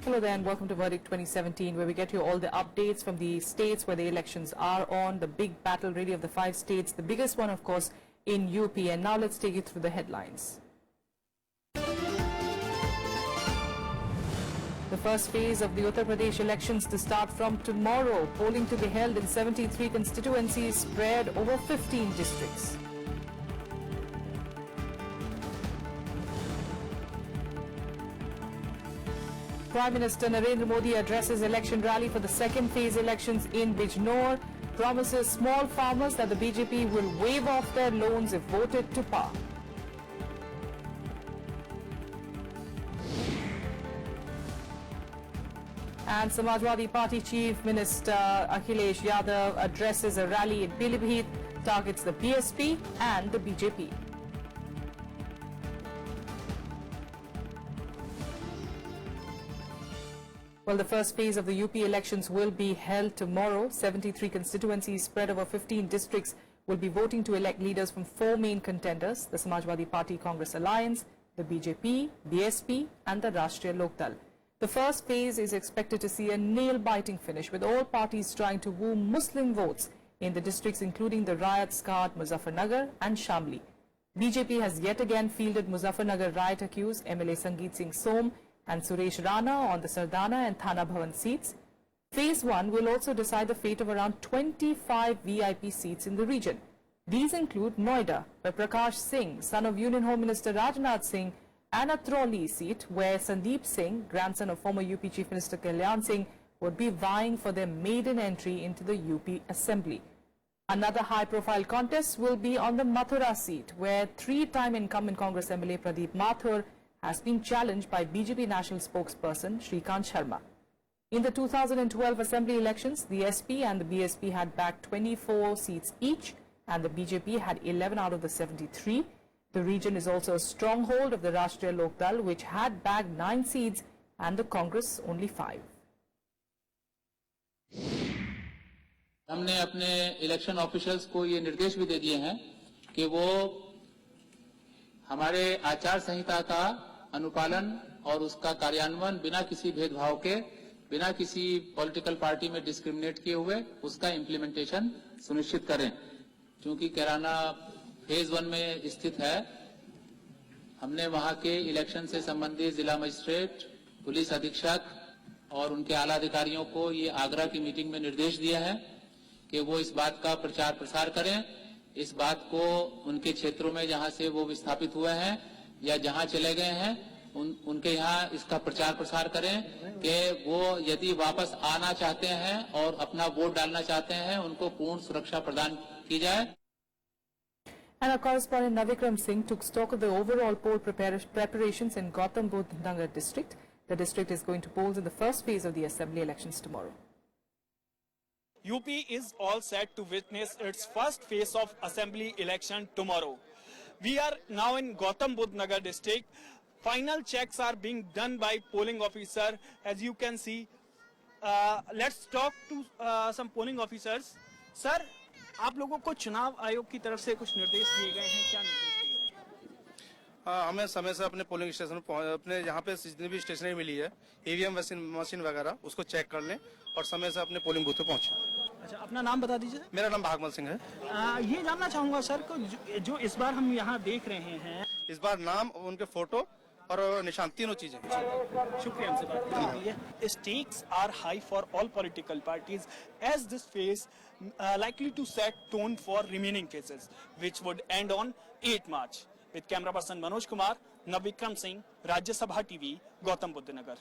Hello there and welcome to Verdict 2017, where we get you all the updates from the states where the elections are on, the big battle really of the 5 states, the biggest one of course in UP. And now let's take you through the headlines. The first phase of the Uttar Pradesh elections to start from tomorrow. Polling to be held in 73 constituencies spread over 15 districts. Prime Minister Narendra Modi addresses election rally for the second phase elections in Bijnore. Promises small farmers that the BJP will waive off their loans if voted to power. And Samajwadi Party Chief Minister Akhilesh Yadav addresses a rally in Pilibhit, targets the BSP and the BJP. Well, the first phase of the UP elections will be held tomorrow. 73 constituencies spread over 15 districts will be voting to elect leaders from 4 main contenders: the Samajwadi Party Congress Alliance, the BJP, BSP and the Rajya Lok Dal. The first phase is expected to see a nail-biting finish, with all parties trying to woo Muslim votes in the districts including the riot-scarred Muzaffarnagar and Shamli. BJP has yet again fielded Muzaffarnagar riot-accused MLA Sangeet Singh Som and Suresh Rana on the Sardana and Thana Bhavan seats. Phase 1 will also decide the fate of around 25 VIP seats in the region. These include Noida, where Prakash Singh, son of Union Home Minister Rajnath Singh, and a Troli seat where Sandeep Singh, grandson of former UP Chief Minister Kalyan Singh, would be vying for their maiden entry into the UP Assembly. Another high-profile contest will be on the Mathura seat, where 3-time incumbent Congress MLA Pradeep Mathur has been challenged by BJP national spokesperson Shrikant Sharma. In the 2012 Assembly elections, the SP and the BSP had bagged 24 seats each, and the BJP had 11 out of the 73. The region is also a stronghold of the Rajya Lok Dal, which had bagged 9 seats, and the Congress only 5. हमने अपने election officials को ये निर्देश भी दे दिए हैं कि वो हमारे आचार संहिता का अनुपालन और उसका कार्यान्वयन बिना किसी भेदभाव के, बिना किसी पॉलिटिकल पार्टी में डिस्क्रिमिनेट किए हुए उसका इम्प्लीमेंटेशन सुनिश्चित करें। क्योंकि कैराना फेज 1 में स्थित है, हमने वहां के इलेक्शन से संबंधित जिला मजिस्ट्रेट, पुलिस अधीक्षक और उनके आला अधिकारियों को ये आगरा की मीटिंग में निर्देश दिया है कि वो इस बात का प्रचार प्रसार करें, इस बात को उनके क्षेत्रों में जहां से वो विस्थापित हुए हैं या जहां चले गए हैं उनके यहाँ इसका प्रचार प्रसार करें कि वो यदि वापस आना चाहते हैं और अपना वोट डालना चाहते हैं, उनको पूर्ण सुरक्षा प्रदान की जाए। And our correspondent Navikram Singh took stock of the overall poll preparations in Goa and Punjab district. The district is going to polls in the first phase of the assembly elections tomorrow. UP is all set to witness its first phase of assembly election tomorrow. We are now in Gautam Budh Nagar district. Final checks are being done by polling officer. As you can see, let's talk to some polling officers. Sir, आप लोगों को चुनाव आयोग की तरफ से कुछ निर्देश दिए गए हैं, क्या निर्देश दिए गए? हमें समय से अपने पोलिंग स्टेशन अपने यहाँ पे जितनी भी स्टेशनरी मिली है, ईवीएम मशीन वगैरह, उसको चेक कर लें और समय से अपने पोलिंग बूथ पे पहुंचे। अच्छा, अपना नाम बता दीजिए। मेरा नाम भागमल सिंह है। ये जानना चाहूंगा सर को जो इस बार हम यहाँ देख रहे हैं, इस बार नाम, उनके फोटो और निशान, तीनों चीजें। शुक्रिया हमसे बात करने के लिए। Stakes are high for all political parties as this phase likely to set tone for remaining phases, which would end on 8 March. With camera person Manoj Kumar, Navikram Singh, Rajya Sabha TV, Gautam Budh Nagar.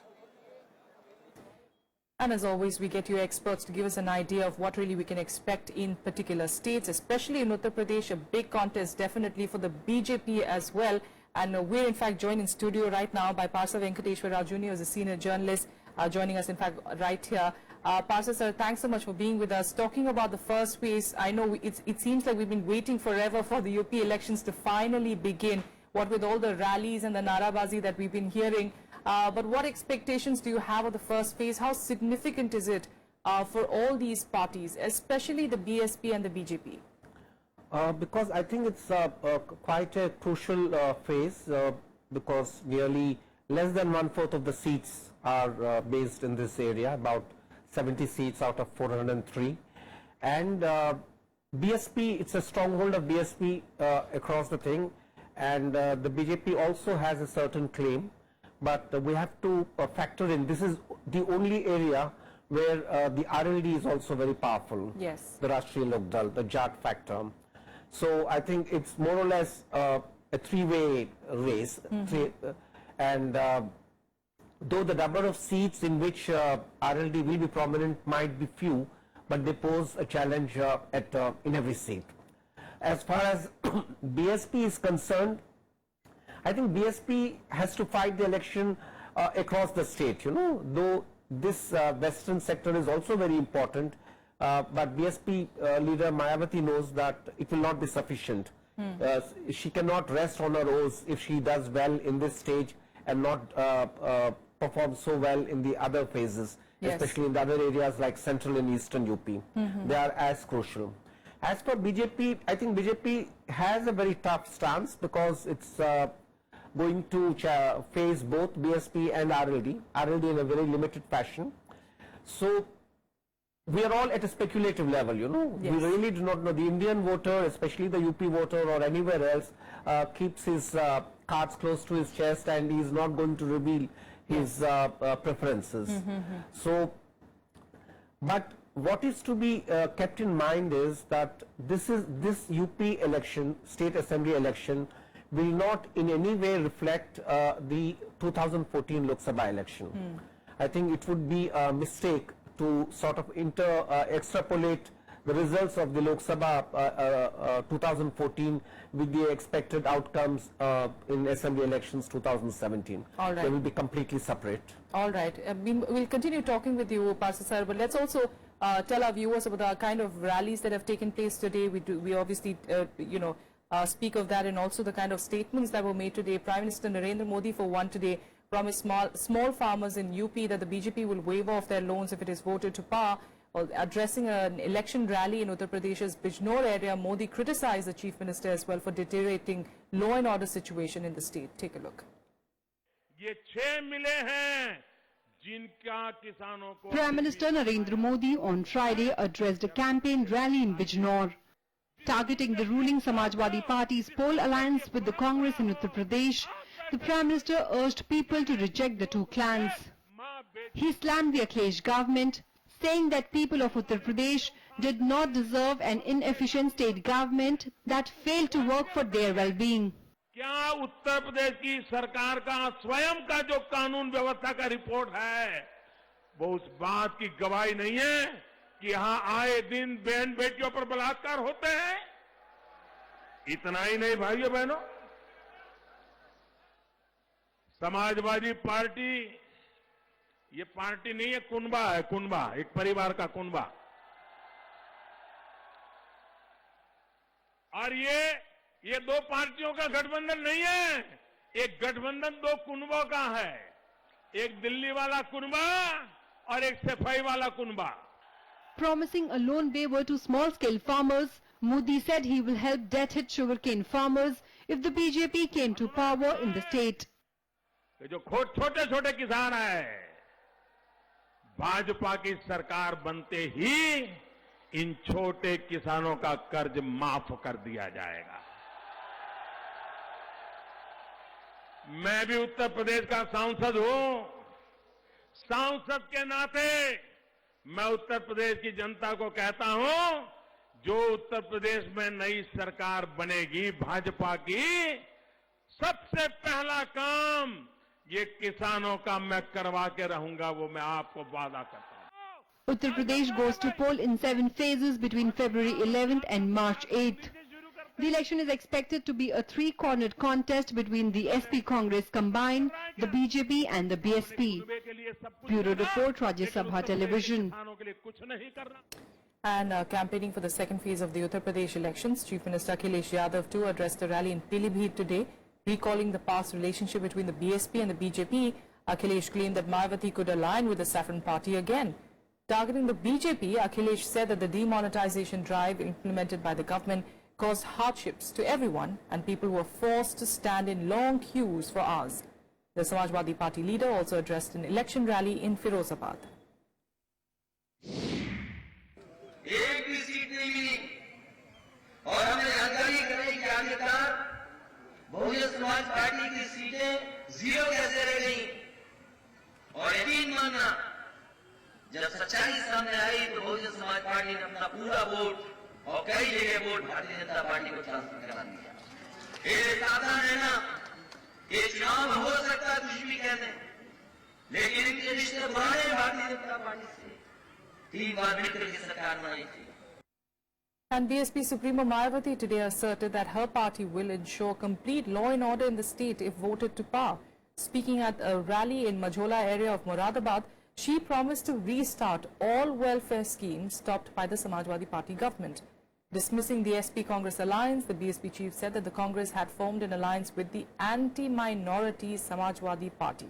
And as always, we get you experts to give us an idea of what really we can expect in particular states, especially in Uttar Pradesh, a big contest definitely for the BJP as well. And we're in fact joined in studio right now by Parsa Venkateshwar Rao Jr., who's a senior journalist, joining us in fact right here. Parsa sir, thanks so much for being with us. Talking about the first phase, I know it seems like we've been waiting forever for the UP elections to finally begin, what with all the rallies and the narabazi that we've been hearing. But what expectations do you have of the first phase? How significant is it for all these parties, especially the BSP and the BJP? Because I think it's quite a crucial phase because nearly less than 1/4 of the seats are based in this area, about 70 seats out of 403. And BSP, it's a stronghold of BSP across the thing, and the BJP also has a certain claim, but we have to factor in, this is the only area where the RLD is also very powerful. Yes. The Rashtriya Lok Dal, the Jat factor. So I think it's more or less a three-way race. And though the number of seats in which RLD will be prominent might be few, but they pose a challenge in every seat. As far as BSP is concerned, I think BSP has to fight the election across the state, though this western sector is also very important, but BSP leader Mayawati knows that it will not be sufficient. She cannot rest on her oars if she does well in this stage and not perform so well in the other phases, especially in the other areas like central and eastern UP. They are as crucial. As for BJP, I think BJP has a very tough stance because it's going to face both BSP and RLD in a very limited fashion. So we are all at a speculative level, We really do not know. The Indian voter, especially the UP voter or anywhere else, keeps his cards close to his chest, and he is not going to reveal his preferences. So, but what is to be kept in mind is that this UP election, state assembly election, will not in any way reflect the 2014 Lok Sabha election. I think it would be a mistake to sort of extrapolate the results of the Lok Sabha 2014 with the expected outcomes in assembly elections 2017. All right. They will be completely separate. All right. We'll continue talking with you, Parsa sir, but let's also tell our viewers about the kind of rallies that have taken place today. We obviously, speak of that, and also the kind of statements that were made today. Prime Minister Narendra Modi, for one today, promised small farmers in UP that the BJP will waive off their loans if it is voted to power. While addressing an election rally in Uttar Pradesh's Bijnore area, Modi criticized the Chief Minister as well for deteriorating law and order situation in the state. Take a look. Prime Minister Narendra Modi on Friday addressed a campaign rally in Bijnore. Targeting the ruling Samajwadi Party's poll alliance with the Congress in Uttar Pradesh, the Prime Minister urged people to reject the two clans. He slammed the Akhilesh government, saying that people of Uttar Pradesh did not deserve an inefficient state government that failed to work for their well-being. क्या उत्तर प्रदेश की सरकार का स्वयं का जो कानून व्यवस्था का रिपोर्ट है वो उस बात की गवाही नहीं है कि यहां आए दिन बहन बेटियों पर बलात्कार होते हैं? इतना ही नहीं भाइयों बहनों, समाजवादी पार्टी ये पार्टी नहीं है, कुनबा है, कुनबा, एक परिवार का कुनबा। और ये दो पार्टियों का गठबंधन नहीं है, एक गठबंधन दो कुनबों का है, एक दिल्ली वाला कुनबा और एक सफाई वाला कुनबा। Promising a loan waiver to small-scale farmers, Modi said he will help debt-hit sugarcane farmers if the BJP came to power in the state. जो छोटे-छोटे किसान हैं, भाजपा की सरकार बनते ही इन छोटे किसानों का कर्ज माफ कर दिया जाएगा। मैं भी उत्तर प्रदेश का सांसद हूं। सांसद के नाते मैं उत्तर प्रदेश की जनता को कहता हूं, जो उत्तर प्रदेश में नई सरकार बनेगी भाजपा की, सबसे पहला काम ये किसानों का मैं करवा के रहूंगा, वो मैं आपको वादा करता हूं। Uttar Pradesh goes to poll in 7 phases between February 11th and March 8th. The election is expected to be a three-cornered contest between the SP Congress combined, the BJP and the BSP. Bureau Report, Rajya Sabha Television. And campaigning for the second phase of the Uttar Pradesh elections, Chief Minister Akhilesh Yadav too addressed a rally in Pilibhit today, recalling the past relationship between the BSP and the BJP. Akhilesh claimed that Mayawati could align with the Saffron Party again. Targeting the BJP, Akhilesh said that the demonetization drive implemented by the government caused hardships to everyone, and people were forced to stand in long queues for hours. The Samajwadi Party leader also addressed an election rally in Firozabad. एक भी seat नहीं मिली और हमें जानकारी करें कि आखिरकार Bahujan Samaj party की सीटें जीरो कैसे रह गई। और यकीन मानना, जब सच्चाई सामने आई तो बहुजन समाज पार्टी ने अपना पूरा वोट और कई जगह वोट भारतीय जनता पार्टी को ट्रांसफर करा दिया। ये सावधान रहना, ये चुनाव हो सकता कुछ भी कहने, लेकिन इनके रिश्ते पुराने भारतीय जनता पार्टी से 3 बार मिलकर की सरकार बनाई थी। And BSP Supremo Mayawati today asserted that her party will ensure complete law and order in the state if voted to power. Speaking at a rally in Majhola area of Moradabad, she promised to restart all welfare schemes stopped by the Samajwadi Party government. Dismissing the SP Congress alliance, the BSP chief said that the Congress had formed an alliance with the anti-minority Samajwadi Party.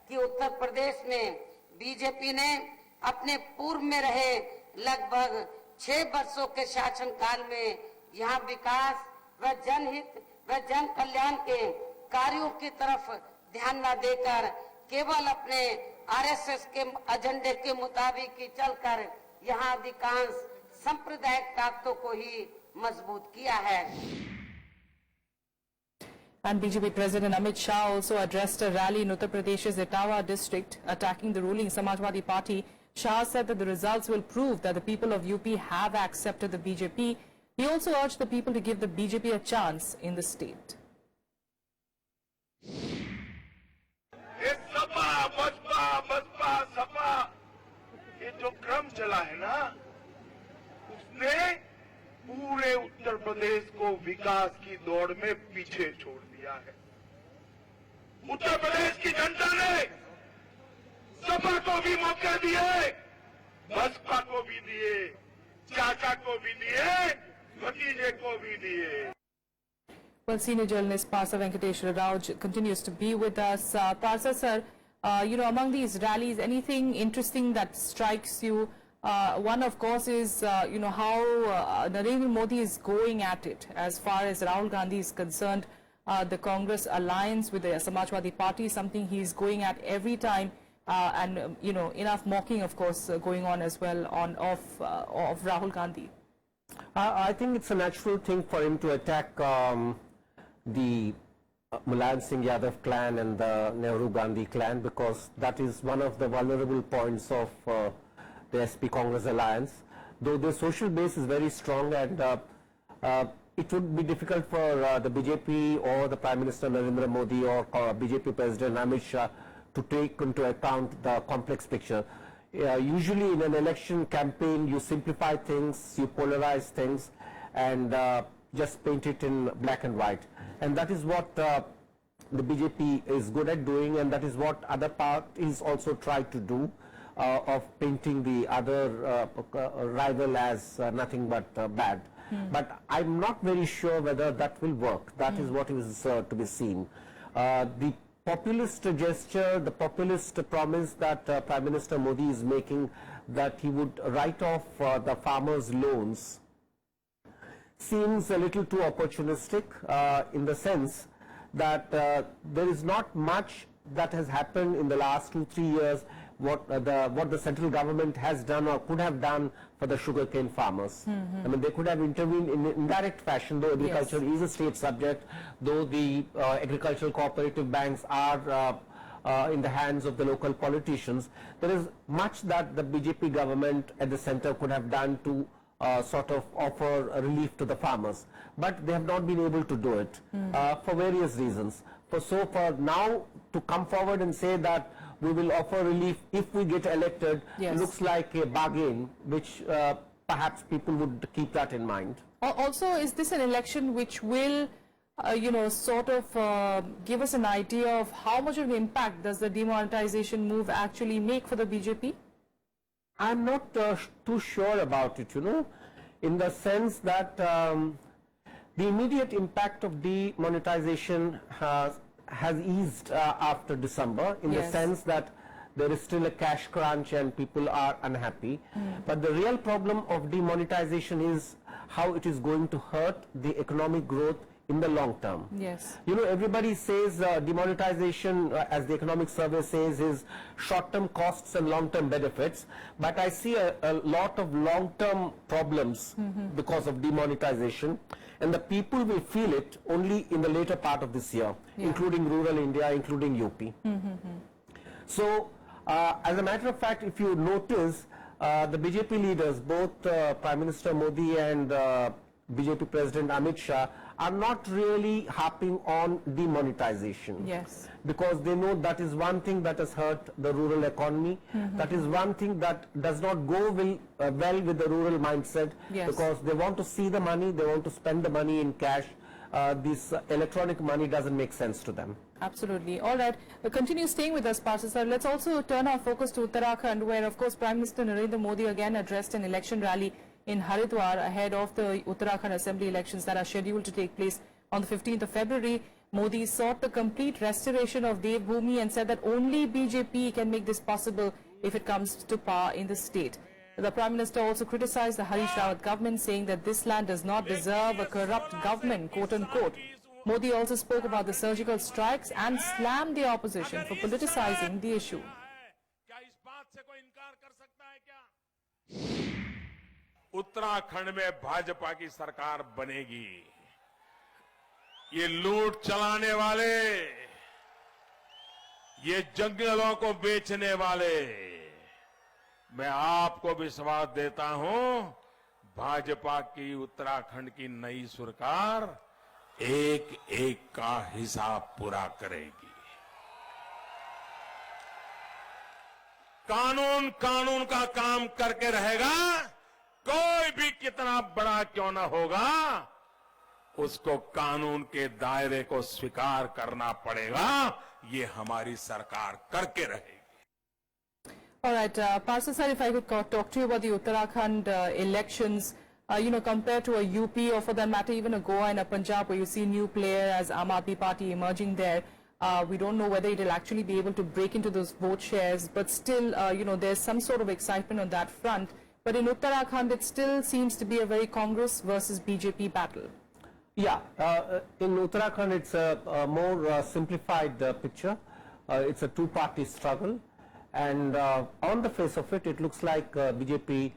कि उत्तर प्रदेश में BJP ने अपने पूर्व में रहे लगभग 6 वर्षों के शासनकाल में यहाँ विकास व जनहित व जन कल्याण के कार्यों की तरफ ध्यान न देकर केवल अपने आरएसएस के एजेंडे के मुताबिक ही चलकर यहाँ अधिकांश सांप्रदायिक ताकतों को ही मजबूत किया है। And BJP President Amit Shah also addressed a rally in Uttar Pradesh's Etawah district attacking the ruling Samajwadi Party. Shah said that the results will prove that the people of UP have accepted the BJP. He also urged the people to give the BJP a chance in the state. ये जो क्रम चला है ना, उसने पूरे उत्तर प्रदेश को विकास की दौड़ में पीछे छोड़ दिया है। उत्तर प्रदेश की जनता ने सपा को भी मौके दिए, बसपा को भी दिए, चाचा को भी दिए, भतीजे को भी दिए। Well, senior journalist Parsa Venkateshwara Rao continues to be with us. Parsa sir, among these rallies, anything interesting that strikes you? One, of course, is, how Narendra Modi is going at it as far as Rahul Gandhi is concerned. The Congress alliance with the Samajwadi Party, something he's going at every time. And, enough mocking, of course, going on as well of Rahul Gandhi. I think it's a natural thing for him to attack the Mulayam Singh Yadav clan and the Nehru Gandhi clan, because that is one of the vulnerable points of the SP Congress alliance. Though the social base is very strong, and it would be difficult for the BJP or the Prime Minister Narendra Modi or BJP President Amit Shah to take into account the complex picture. Usually in an election campaign, you simplify things, you polarize things, and just paint it in black and white. And that is what the BJP is good at doing, and that is what other parties also try to do, of painting the other rival as nothing but bad. But I'm not very sure whether that will work. That is what is to be seen. The populist gesture, the populist promise that Prime Minister Modi is making, that he would write off the farmers' loans, seems a little too opportunistic, in the sense that there is not much that has happened in the last 2-3 years what the central government has done or could have done for the sugarcane farmers. I mean, they could have intervened in an indirect fashion, though agriculture is a state subject, though the agricultural cooperative banks are in the hands of the local politicians. There is much that the BJP government at the center could have done to sort of offer relief to the farmers, but they have not been able to do it for various reasons. So for now to come forward and say that we will offer relief if we get elected, looks like a bargain, which perhaps people would keep that in mind. Also, is this an election which will sort of give us an idea of how much of an impact does the demonetization move actually make for the BJP? I'm not too sure about it, in the sense that the immediate impact of demonetization has eased after December, in the sense that there is still a cash crunch and people are unhappy. But the real problem of demonetization is how it is going to hurt the economic growth in the long term. Yes. You know, everybody says demonetization, as the economic survey says, is short-term costs and long-term benefits. But I see a lot of long-term problems because of demonetization. And the people will feel it only in the later part of this year, including rural India, including UP. So, as a matter of fact, if you notice, the BJP leaders, both Prime Minister Modi and BJP President Amit Shah, are not really harping on demonetization. Yes. Because they know that is one thing that has hurt the rural economy. That is one thing that does not go well with the rural mindset. Yes. Because they want to see the money, they want to spend the money in cash. This electronic money doesn't make sense to them. Absolutely. All right. Continue staying with us, Parsa sir. Let's also turn our focus to Uttarakhand, where, of course, Prime Minister Narendra Modi again addressed an election rally in Haridwar ahead of the Uttarakhand Assembly elections that are scheduled to take place on the 15th of February. Modi sought the complete restoration of Devbhoomi and said that only BJP can make this possible if it comes to power in the state. The Prime Minister also criticized the Harish Rawat government, saying that this land does not deserve a corrupt government, quote-unquote. Modi also spoke about the surgical strikes and slammed the opposition for politicizing the issue. Uttarakhand में भाजपा की सरकार बनेगी। ये लूट चलाने वाले, ये जंगलों को बेचने वाले, मैं आपको विश्वास देता हूं, भाजपा की उत्तराखंड की नई सरकार एक एक का हिसाब पूरा करेगी। कानून कानून का काम करके रहेगा। कोई भी कितना बड़ा क्यों न होगा, उसको कानून के दायरे को स्वीकार करना पड़ेगा। ये हमारी सरकार करके रहेगी। All right, Parsa sir, if I could talk to you about the Uttarakhand elections, you know, compared to a UP or for that matter even a Goa and a Punjab, where you see new player as Aam Aadmi Party emerging there. We don't know whether it will actually be able to break into those vote shares, but still, you know, there's some sort of excitement on that front. But in Uttarakhand, it still seems to be a very Congress versus BJP battle. Yeah, in Uttarakhand, it's a more simplified picture. It's a two-party struggle. And on the face of it, it looks like BJP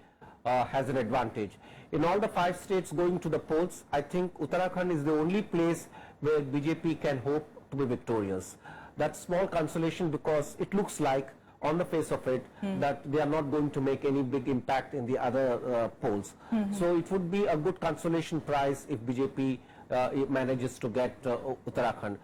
has an advantage. In all the 5 states going to the polls, I think Uttarakhand is the only place where BJP can hope to be victorious. That's small consolation because it looks like, on the face of it, that they are not going to make any big impact in the other polls. So it would be a good consolation prize if BJP manages to get Uttarakhand.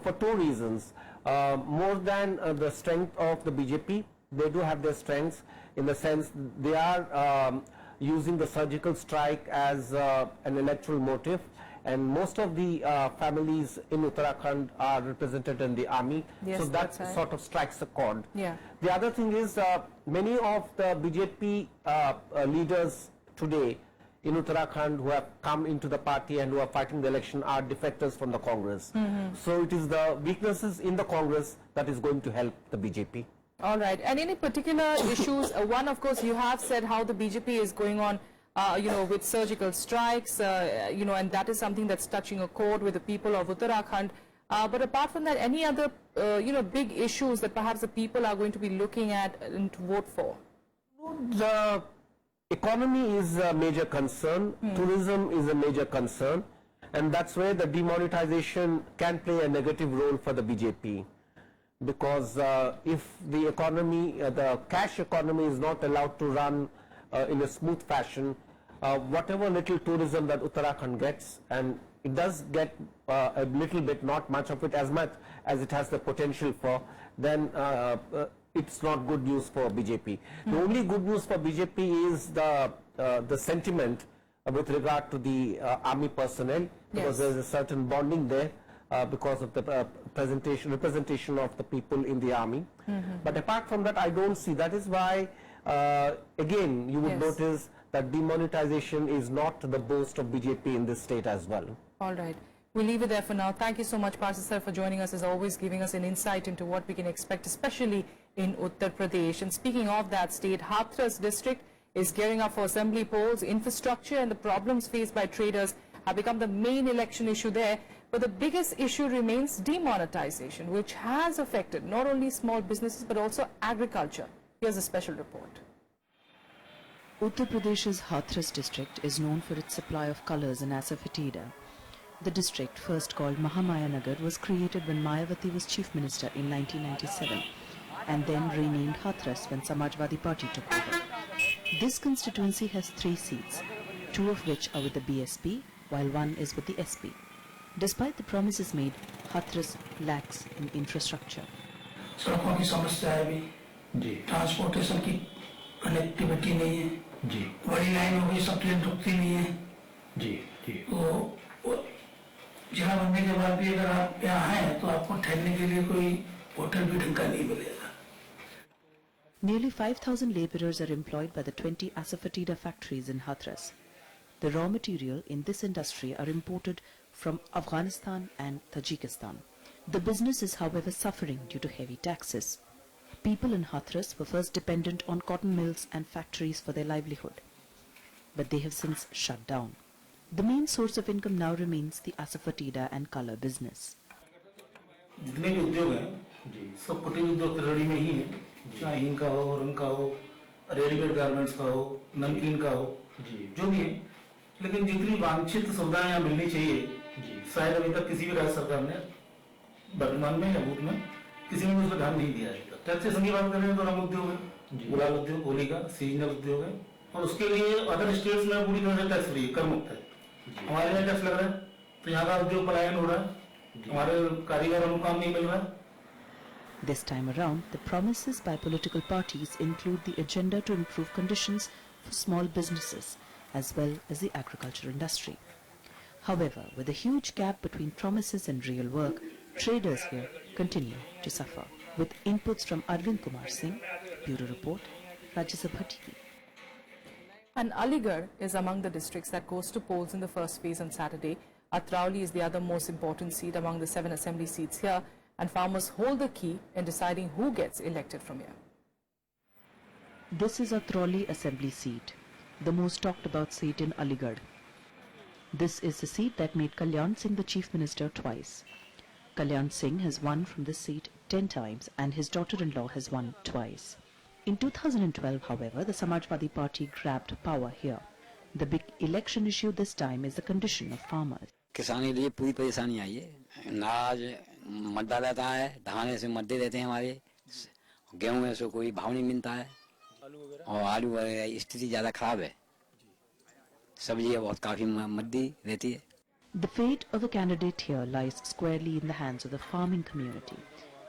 For 2 reasons. More than the strength of the BJP, they do have their strengths in the sense they are using the surgical strike as an electoral motive. And most of the families in Uttarakhand are represented in the army. Yes, so that sort of strikes a chord. Yeah. The other thing is many of the BJP leaders today in Uttarakhand who have come into the party and who are fighting the election are defectors from the Congress. So it is the weaknesses in the Congress that is going to help the BJP. All right. And any particular issues? One, of course, you have said how the BJP is going on, you know, with surgical strikes, you know, and that is something that's touching a chord with the people of Uttarakhand. But apart from that, any other, you know, big issues that perhaps the people are going to be looking at and to vote for? The economy is a major concern. Tourism is a major concern. And that's where the demonetization can play a negative role for the BJP. Because if the economy, the cash economy is not allowed to run in a smooth fashion, whatever little tourism that Uttarakhand gets, and it does get a little bit, not much of it, as much as it has the potential for, then it's not good news for BJP. The only good news for BJP is the sentiment with regard to the army personnel, because there's a certain bonding there because of the representation of the people in the army. But apart from that, I don't see. That is why, again, you would notice that demonetization is not the boast of BJP in this state as well. All right. We'll leave it there for now. Thank you so much, Parsa sir, for joining us, as always, giving us an insight into what we can expect, especially in Uttar Pradesh. And speaking of that state, Hathras district is gearing up for assembly polls. Infrastructure and the problems faced by traders have become the main election issue there. But the biggest issue remains demonetization, which has affected not only small businesses but also agriculture. Here's a special report. Uttar Pradesh's Hathras district is known for its supply of colours and asafoetida. The district, first called Mahamaya Nagar, was created when Mayawati was Chief Minister in 1997 and then renamed Hathras when Samajwadi Party took over. This constituency has 3 seats, 2 of which are with the BSP, while 1 is with the SP. Despite the promises made, Hathras lacks in infrastructure. सड़कों की समस्या है भी, जी, transportation की connectivity नहीं है, जी, बड़ी line हो गई, सब ट्रेन रुकती नहीं है, जी, जी, तो जिला बनने के बाद भी अगर आप यहाँ हैं तो आपको ठहरने के लिए कोई होटल भी ढंग का नहीं मिलेगा. Nearly 5,000 labourers are employed by the 20 asafoetida factories in Hathras. The raw material in this industry are imported from Afghanistan and Tajikistan. The business is, however, suffering due to heavy taxes. People in Hathras were first dependent on cotton mills and factories for their livelihood, but they have since shut down. The main source of income now remains the asafoetida and colour business. जितने भी उद्योग हैं, जी, सब कुटीर उद्योग त्रिवेणी में ही है, चाहे इनका हो, रंग का हो, रेडीमेड गारमेंट्स का हो, नमकीन का हो, जी, जो भी है, लेकिन जितनी वांछित सुविधाएं यहाँ मिलनी चाहिए, जी, शायद अभी तक किसी भी राज्य सरकार ने वर्तमान में या भूत में किसी ने उस पर ध्यान नहीं दिया है. टैक्सेशन की बात करें तो रंग उद्योग है, गुलाब उद्योग, होली का सीजनल उद्योग है, और उसके लिए अदर स्टेट्स में पूरी तरह से टैक्स फ्री कर मुक्त है. हमारे यहाँ टैक्स लग रहा है, तो यहाँ का उद्योग पलायन हो रहा है, हमारे कारीगरों को काम नहीं मिल रहा है. This time around, the promises by political parties include the agenda to improve conditions for small businesses as well as the agricultural industry. However, with a huge gap between promises and real work, traders here continue to suffer. With inputs from Arvind Kumar Singh, Bureau Report, Rajya Sabha TV. And Aligarh is among the districts that goes to polls in the first phase on Saturday. Atrauli is the other most important seat among the 7 assembly seats here, and farmers hold the key in deciding who gets elected from here. This is Atrauli assembly seat, the most talked about seat in Aligarh. This is the seat that made Kalyan Singh the Chief Minister twice. Kalyan Singh has won from this seat 10 times and his daughter-in-law has won twice. In 2012, however, the Samajwadi Party grabbed power here. The big election issue this time is the condition of farmers. किसानी लिए पूरी परेशानी आई है. अनाज मद्दा रहता है, धान से मद्दे देते हैं हमारे, गेहूं में से कोई भाव नहीं मिलता है, और आलू वगैरह स्थिति ज़्यादा खराब है. सब्जी बहुत काफी मद्दी रहती है. The fate of the candidate here lies squarely in the hands of the farming community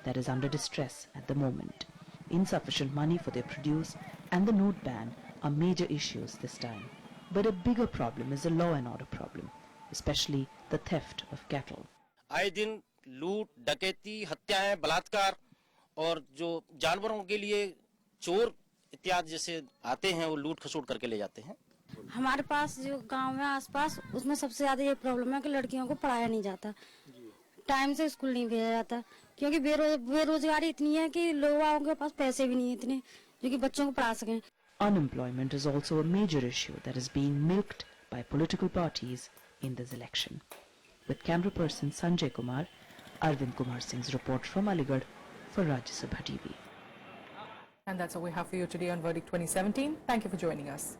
that is under distress at the moment. Insufficient money for their produce and the note ban are major issues this time. But a bigger problem is the law and order problem, especially the theft of cattle. आए दिन लूट, डकैती, हत्याएं, बलात्कार और जो जानवरों के लिए चोर इत्यादि जैसे आते हैं वो लूट खसोट करके ले जाते हैं. हमारे पास जो गांव है आसपास उसमें सबसे ज्यादा ये प्रॉब्लम है कि लड़कियों को पढ़ाया नहीं जाता, टाइम से स्कूल नहीं भेजा जाता, क्योंकि बेरोजगारी इतनी है कि लोगों के पास पैसे भी नहीं है इतने जो कि बच्चों को पढ़ा सकें. Unemployment is also a major issue that is being milked by political parties in this election. With camera person Sanjay Kumar, Arvind Kumar Singh's report from Aligarh for Rajya Sabha TV. And that's all we have for you today on Verdict 2017. Thank you for joining us.